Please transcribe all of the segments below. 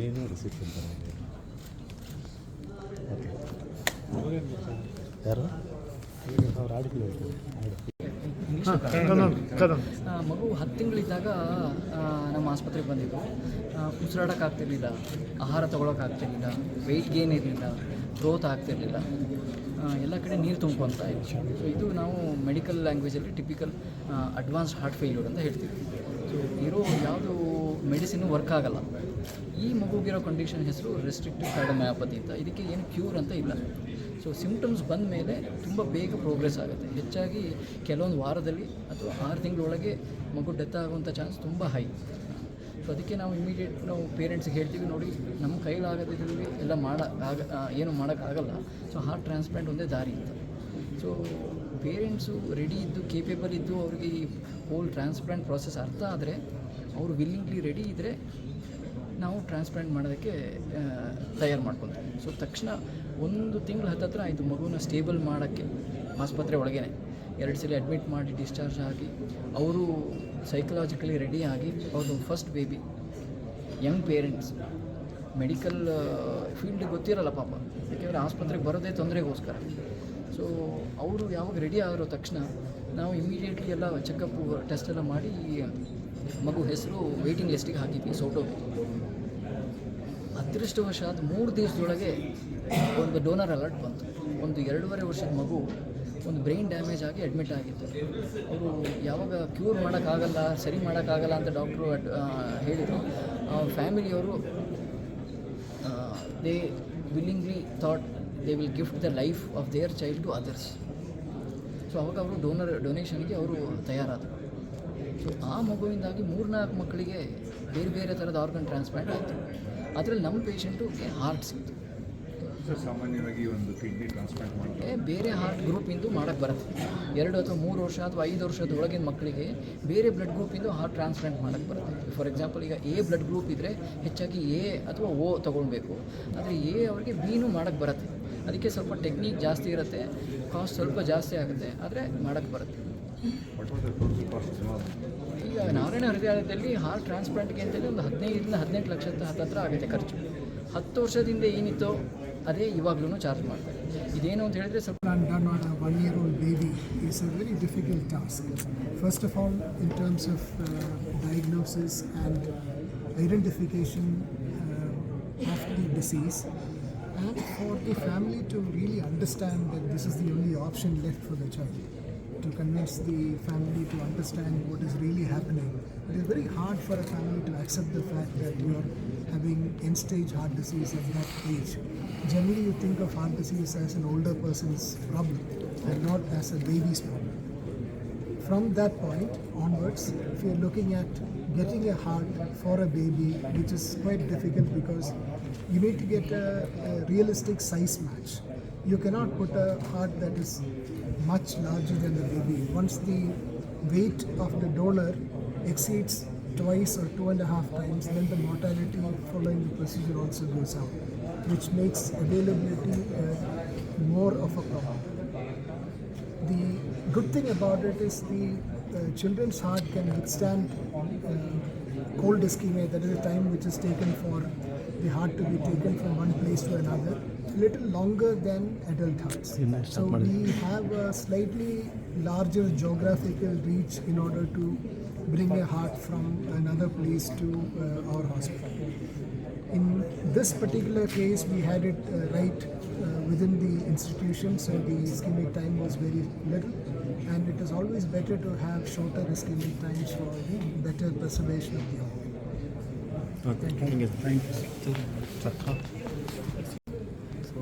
ಏನು ರಿಸಿಪ್ಟ್ ಅಂತ ಓಕೆ ಯಾರು ಅವ್ರು ಆಡಿದ್ರು ಮಗು 10 ತಿಂಗಳಿದ್ದಾಗ ನಮ್ಮ ಆಸ್ಪತ್ರೆಗೆ ಬಂದಿದ್ದು. ಉಸಿರಾಡೋಕ್ಕಾಗ್ತಿರ್ಲಿಲ್ಲ, ಆಹಾರ ತೊಗೊಳೋಕ್ಕಾಗ್ತಿರ್ಲಿಲ್ಲ, ವೆಯ್ಟ್ ಗೇನ್ ಇರಲಿಲ್ಲ, ಗ್ರೋತ್ ಆಗ್ತಿರಲಿಲ್ಲ, ಎಲ್ಲ ಕಡೆ ನೀರು ತುಂಬ್ಕೊತಾ ಇತ್ತು. ಸೊ ಇದು ನಾವು ಮೆಡಿಕಲ್ ಲ್ಯಾಂಗ್ವೇಜಲ್ಲಿ ಟಿಪಿಕಲ್ ಅಡ್ವಾನ್ಸ್ಡ್ ಹಾರ್ಟ್ ಫೇಲ್ಯೂರ್ ಅಂತ ಹೇಳ್ತೀವಿ. ಸೊ ಇರೋ ಯಾವುದು ಮೆಡಿಸಿನ್ನು ವರ್ಕ್ ಆಗಲ್ಲ. ಈ ಮಗುಗಿರೋ ಕಂಡೀಷನ್ ಹೆಸರು ರೆಸ್ಟ್ರಿಕ್ಟಿವ್ ಕಾರ್ಡಿಯೋಮಯೋಪತಿ ಅಂತ. ಇದಕ್ಕೆ ಏನು ಕ್ಯೂರ್ ಅಂತ ಇಲ್ಲ. ಸೊ ಸಿಮ್ಟಮ್ಸ್ ಬಂದ ಮೇಲೆ ತುಂಬ ಬೇಗ ಪ್ರೋಗ್ರೆಸ್ ಆಗುತ್ತೆ. ಹೆಚ್ಚಾಗಿ ಕೆಲವೊಂದು ವಾರದಲ್ಲಿ ಅಥವಾ 6 ತಿಂಗಳೊಳಗೆ ಮಗು ಡೆತ್ ಆಗುವಂಥ ಚಾನ್ಸ್ ತುಂಬ ಹೈ. ಸೊ ಅದಕ್ಕೆ ನಾವು ಇಮಿಡಿಯೇಟ್ ನಾವು ಪೇರೆಂಟ್ಸ್ಗೆ ಹೇಳ್ತೀವಿ, ನೋಡಿ ನಮ್ಮ ಕೈಲಾಗದಿದ್ರಲ್ಲಿ ಎಲ್ಲ ಏನು ಮಾಡೋಕ್ಕಾಗಲ್ಲ. ಸೊ ಹಾರ್ಟ್ ಟ್ರಾನ್ಸ್ಪ್ಲಾಂಟ್ ಒಂದೇ ದಾರಿ ಅಂತ. ಸೊ ಪೇರೆಂಟ್ಸು ರೆಡಿ ಇದ್ದು ಕೇಪೇಬಲ್ ಇದ್ದು ಅವ್ರಿಗೆ ಈ ಹೋಲ್ ಟ್ರಾನ್ಸ್ಪ್ಲಾಂಟ್ ಪ್ರಾಸೆಸ್ ಅರ್ಥ ಆದರೆ ಅವರು ವಿಲ್ಲಿಂಗ್ಲಿ ರೆಡಿ ಇದ್ದರೆ ನಾವು ಟ್ರಾನ್ಸ್ಪ್ಲಾಂಟ್ ಮಾಡೋದಕ್ಕೆ ತಯಾರು ಮಾಡ್ಕೊತೀವಿ. ಸೊ ತಕ್ಷಣ 1 ತಿಂಗಳು ಹತ್ತತ್ರ ಆಯಿತು ಮಗುನ ಸ್ಟೇಬಲ್ ಮಾಡೋಕ್ಕೆ. ಆಸ್ಪತ್ರೆ ಒಳಗೇ 2 ಸಲ ಅಡ್ಮಿಟ್ ಮಾಡಿ ಡಿಸ್ಚಾರ್ಜ್ ಆಗಿ ಅವರು ಸೈಕಲಾಜಿಕಲಿ ರೆಡಿ ಆಗಿ ಅವ್ರದ್ದು first baby. Young parents medical field ಗೊತ್ತಿರಲ್ಲ ಪಾಪ, ಯಾಕೆಂದರೆ ಆಸ್ಪತ್ರೆಗೆ ಬರೋದೇ ತೊಂದರೆಗೋಸ್ಕರ. ಸೊ ಅವರು ಯಾವಾಗ ರೆಡಿ ಆಗಿರೋ ತಕ್ಷಣ ನಾವು ಇಮಿಡಿಯೇಟ್ಲಿ ಎಲ್ಲ ಚೆಕಪ್ಪು ಟೆಸ್ಟ್ ಎಲ್ಲ ಮಾಡಿ ಮಗು ಹೆಸರು ವೇಟಿಂಗ್ ಲಿಸ್ಟಿಗೆ ಹಾಕಿದ್ವಿ ಸೌಟೋಗೆ. ಅದೃಷ್ಟವಶಾತ್ 3 ದಿವಸದೊಳಗೆ ಒಂದು ಡೋನರ್ ಅಲರ್ಟ್ ಬಂತು. ಒಂದು 2.5 ವರ್ಷದ ಮಗು ಒಂದು ಬ್ರೈನ್ ಡ್ಯಾಮೇಜ್ ಆಗಿ ಅಡ್ಮಿಟ್ ಆಗಿತ್ತು. ಅವರು ಯಾವಾಗ ಕ್ಯೂರ್ ಮಾಡೋಕ್ಕಾಗಲ್ಲ, ಸರಿ ಮಾಡೋಕ್ಕಾಗಲ್ಲ ಅಂತ ಡಾಕ್ಟ್ರು ಹೇಳಿದರು. ಫ್ಯಾಮಿಲಿಯವರು they willingly thought they will gift the life of their child to others. So ಅವಾಗ ಅವರು ಡೊನೇಷನ್ಗೆ ಅವರು ತಯಾರಾದರು. ಸೊ ಆ ಮಗುವಿಂದಾಗಿ 3-4 ಮಕ್ಕಳಿಗೆ ಬೇರೆ ಬೇರೆ ಥರದ ಆರ್ಗನ್ ಟ್ರಾನ್ಸ್ಪ್ಲಾಂಟ್ ಆಯಿತು. ಅದರಲ್ಲಿ ನಮ್ಮ ಪೇಷಂಟುಗೆ ಹಾರ್ಟ್ ಸಿಕ್ತು. ಸಾಮಾನ್ಯವಾಗಿ ಒಂದು ಕಿಡ್ನಿ ಟ್ರಾನ್ಸ್ಪ್ಲಾಂಟ್ ಮಾಡಿದ್ರೆ ಬೇರೆ ಹಾರ್ಟ್ ಗ್ರೂಪಿಂದು ಮಾಡೋಕ್ಕೆ ಬರುತ್ತೆ. 2 ಅಥವಾ 3 ವರ್ಷ ಅಥವಾ 5 ವರ್ಷದ ಒಳಗಿನ ಮಕ್ಕಳಿಗೆ ಬೇರೆ ಬ್ಲಡ್ ಗ್ರೂಪಿಂದು ಹಾರ್ಟ್ ಟ್ರಾನ್ಸ್ಪ್ಲಾಂಟ್ ಮಾಡೋಕ್ಕೆ ಬರುತ್ತೆ. ಫಾರ್ ಎಕ್ಸಾಂಪಲ್, ಈಗ ಎ ಬ್ಲಡ್ ಗ್ರೂಪ್ ಇದ್ದರೆ ಹೆಚ್ಚಾಗಿ ಎ ಅಥವಾ ಓ ತೊಗೊಳ್ಬೇಕು. ಆದರೆ ಎ ಅವರಿಗೆ ಬಿನೂ ಮಾಡೋಕ್ಕೆ ಬರುತ್ತೆ. ಅದಕ್ಕೆ ಸ್ವಲ್ಪ ಟೆಕ್ನಿಕ್ ಜಾಸ್ತಿ ಇರುತ್ತೆ, ಕಾಸ್ಟ್ ಸ್ವಲ್ಪ ಜಾಸ್ತಿ ಆಗುತ್ತೆ, ಆದರೆ ಮಾಡೋಕ್ಕೆ ಬರುತ್ತೆ. ಈಗ ನಾರಾಯಣ ಹೃದಯಾಲಯದಲ್ಲಿ ಹಾರ್ಟ್ ಟ್ರಾನ್ಸ್ಪ್ಲಾಂಟ್ಗೆ ಅಂತೇಳಿ ಒಂದು 15-18 ಲಕ್ಷ ಹತ್ತತ್ರ ಆಗುತ್ತೆ ಖರ್ಚು. 10 ವರ್ಷದಿಂದ ಏನಿತ್ತೋ ಅದೇ ಇವಾಗಲೂ ಚಾರ್ಜ್ ಮಾಡ್ತಾರೆ. ಇದೇನು ಅಂತ ಹೇಳಿದ್ರೆ ಸ್ವಲ್ಪ done on a 1-year-old baby is a very difficult task. First of all, in terms of diagnosis and identification of the disease, and for the family to really understand that this is the only option left for the child, to convince the family to understand what is really happening. It is very hard for a family to accept the fact that you are having end-stage heart disease at that age. Generally, you think of heart disease as an older person's problem and not as a baby's problem. From that point onwards, if you are looking at getting a heart for a baby, which is quite difficult because you need to get a realistic size match. You cannot put a heart that is much larger than the baby. Once the weight of the donor exceeds twice or 2.5 times, then the mortality following the procedure also goes up, which makes availability more of a problem. The good thing about it is the children's heart can withstand cold ischemia, that is the time which is taken for the heart to be taken from one place to another, little longer than adult hearts. So we have a slightly larger geographical reach in order to bring a heart from another place to our hospital. In this particular case, we had it right within the institution, so the ischemic time was very little, and it is always better to have shorter ischemic times for the better preservation of the organ. Thank you. So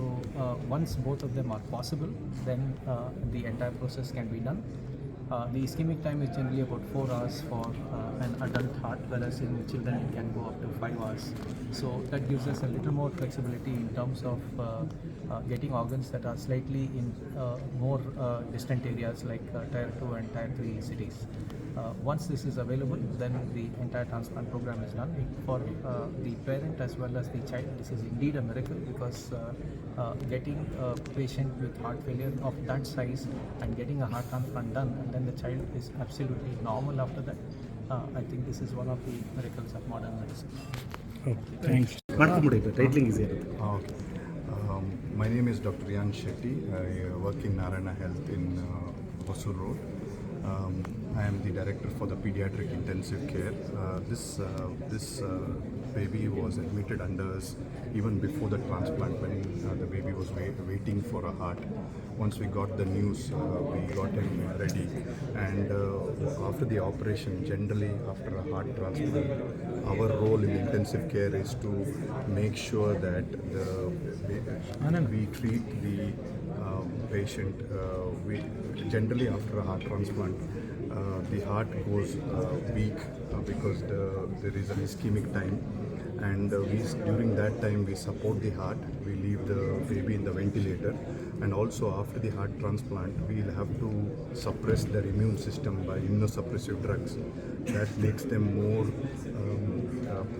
once both of them are possible, then the entire process can be done. The ischemic time is generally about 4 hours for an adult heart, whereas in children it can go up to 5 hours. So that gives us a little more flexibility in terms of getting organs that are slightly in more distant areas like Tier 2 and Tier 3 cities. Once this is available, then the entire transplant program is done. For the parent as well as the child, this is indeed a miracle, because getting a patient with heart failure of that size and getting a heart transplant done, and then the child is absolutely normal after that, I think this is one of the miracles of modern medicine. Thanks ಮಾಡ್ಕೊಂಬಿಡಿ titling easy ಇರುತ್ತೆ. Okay. My name is Dr. Yan Shetty. I work in Narayana Health in Hosur Road. I am the director for the pediatric intensive care. This baby was admitted under us even before the transplant when the baby was waiting for a heart. Once we got the news, we got him ready. And after the operation, generally after a heart transplant, our role in intensive care is to make sure that we treat the patient. We generally after a heart transplant, the heart goes weak because there is an ischemic time, and during that time we support the heart. We leave the baby in the ventilator, and also after the heart transplant we'll have to suppress their immune system by immunosuppressive drugs. That makes them more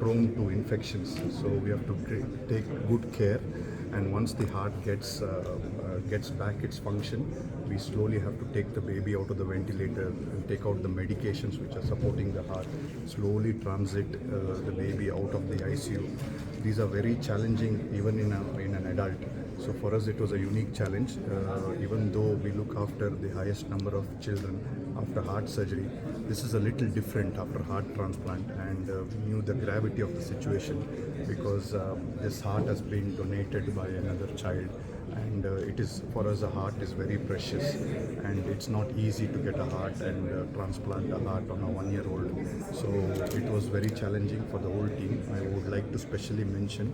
prone to infections. So we have to take good care, and once the heart gets back its function, we slowly have to take the baby out of the ventilator and take out the medications which are supporting the heart, slowly transit the baby out of the ICU. These are very challenging even in an adult. So for us it was a unique challenge. Even though we look after the highest number of children after heart surgery, this is a little different after heart transplant, and we knew the gravity of the situation because this heart has been donated by another child, and it is, for us, a heart is very precious, and it's not easy to get a heart and transplant a heart on a 1-year-old. So it was very challenging for the whole team. I would like to specially mention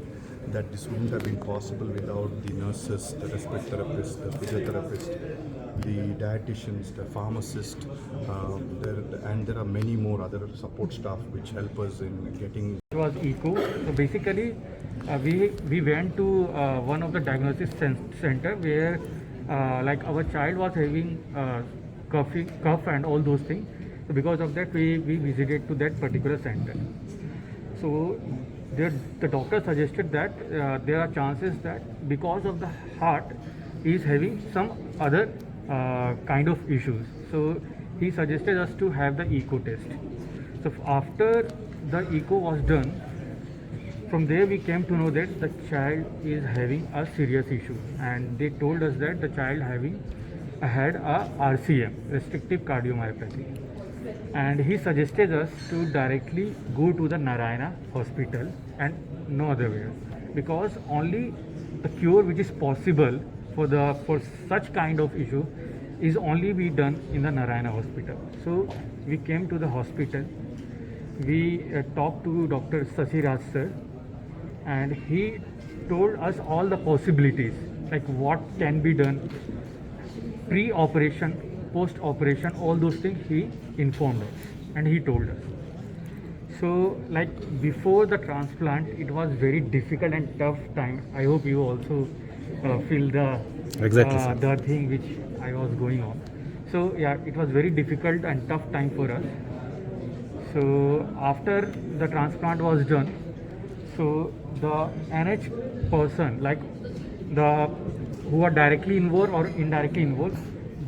that this wouldn't have been possible without the nurses, the respiratory therapist, the physiotherapist, the dietitians, the pharmacist, and there are many more other support staff which help us in getting. It was echo. So basically, we went to one of the diagnosis center where like our child was having cough and all those things. So because of that, we visited to that particular center. So the doctor suggested that there are chances that because of the heart, he is having some other kind of issues. So he suggested us to have the echo test. So after the echo was done, from there we came to know that the child is having a serious issue, and they told us that the child had a RCM, restrictive cardiomyopathy, and he suggested us to directly go to the Narayana hospital and no other way, because only the cure which is possible for such kind of issue is only be done in the Narayana hospital. So we came to the hospital. We talked to Dr. Sasiraj sir, and he told us all the possibilities, like what can be done pre-operation, post-operation, all those things he informed us and he told us. So like before the transplant, it was very difficult and tough time. I hope you also feel Exactly, sir. the thing which I was going on. So yeah, it was very difficult and tough time for us. So after the transplant was done, so the NH person, like who are directly involved or indirectly involved,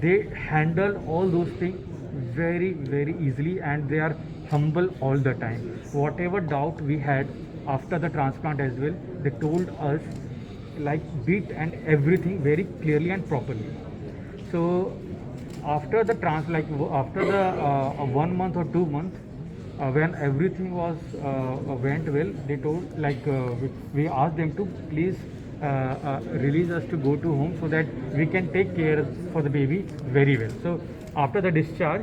they handle all those things very, very easily, and they are humble all the time. Whatever doubt we had after the transplant as well, they told us like bit and everything very clearly and properly. So after the after the 1 month or 2 months, when everything was went well, they told we asked them to please release us to go to home so that we can take care for the baby very well. So after the discharge,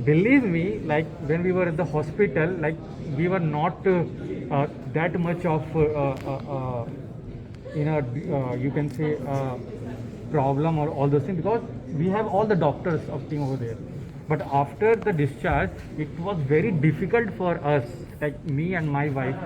believe me, like when we were at the hospital, like we were not that much of you can say problem or all those things, because we have all the doctors of team over there. But after the discharge, it was very difficult for us, like me and my wife,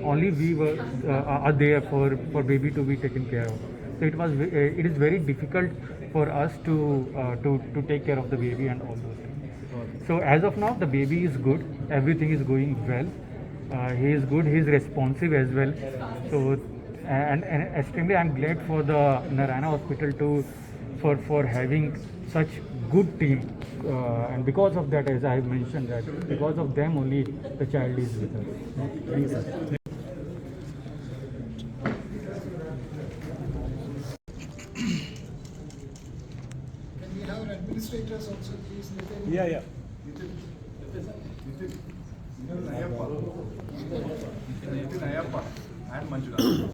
only we were are there for baby to be taken care of. So it is very difficult for us to take care of the baby and all those things. So as of now, the baby is good, everything is going well. He is good, he is responsive as well. So and extremely I'm glad for the Narayana hospital for having such good team, and because of that, as I have mentioned, that because of them only the child is with us. Thanks, sir. have our administrators also, please. Nitin. Yeah. Nitin Ayappa and Manjula.